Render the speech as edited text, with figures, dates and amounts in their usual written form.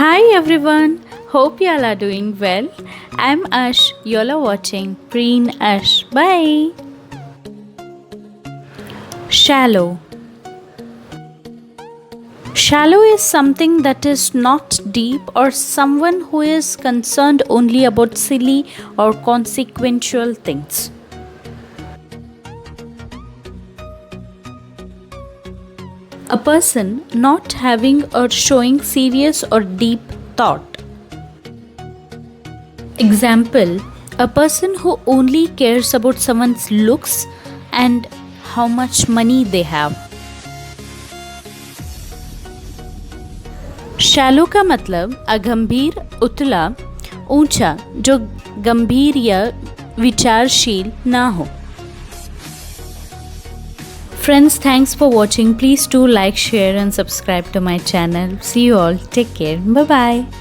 Hi everyone, hope y'all are doing well. I'm Ash, y'all are watching Preen Ash Bae. Shallow. Shallow is something that is not deep or someone who is concerned only about silly or consequential things. A person not having or showing serious or deep thought. Example, a person who only cares about someone's looks and how much money they have. Shallow का मतलब अगंभीर, उतला, ऊंचा, जो गंभीर या विचारशील ना हो. Friends, thanks for watching. Please do like, share and subscribe to my channel. See you all. Take care. Bye bye.